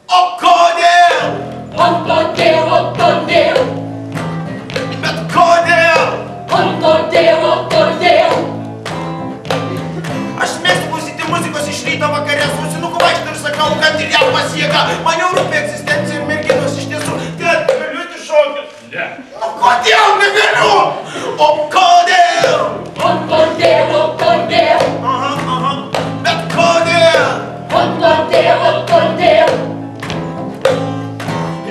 O kodėl? O todėl. Bet kodėl? O todėl. Aš mėgstu klausyti muzikos iš ryto vakare, su ausinuku vaikštau ir sakau, kad ir jam pasieka. Man jau rūpi egzistencija ir merginos iš tiesų. Kad galiu į šokius? Ne. Nu kodėl negaliu? O kodėl? O todėl. Aha. Bet kodėl? O todėl.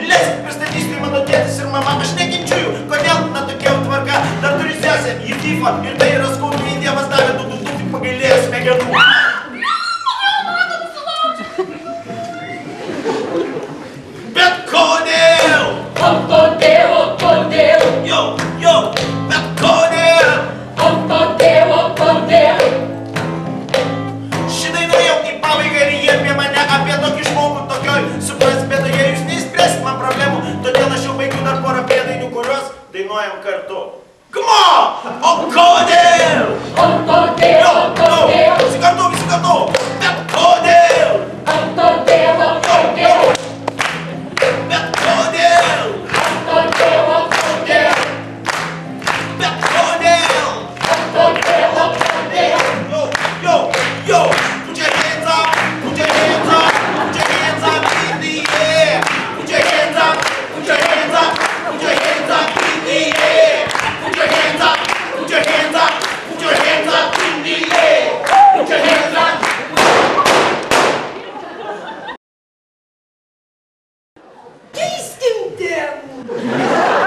Leisk pristatysime mano tėtis ir mama, aš neginčiu jų. Kodėl? Na tokia jau tvarka. Dar turi sesę į FIFA ir tai yra skaudu, jei Dievas davė daug tik pagailėjo smegenų. Bet kodėl? O todėl. Jo, bet kodėl? O todėl. Ši daina jau į pabaigą ir jie apie mane, apie tokį žmogų tokioj supras bėdoje, jūs neįspręsit man problemų, todėl aš jau baigiu dar porą pėdainių, kuriuos dainuojam kartu. Come on! O kodėl? O todėl. Visi kartu. Bet kodėl? O todėl. Bet kodėl? O todėl. Bet kodėl? O todėl. Yo, put your hands up in the air. Put your hands up in the air. Put your hands up in the air. Put your hands up in the air. Put your hands up. Keiskim temą.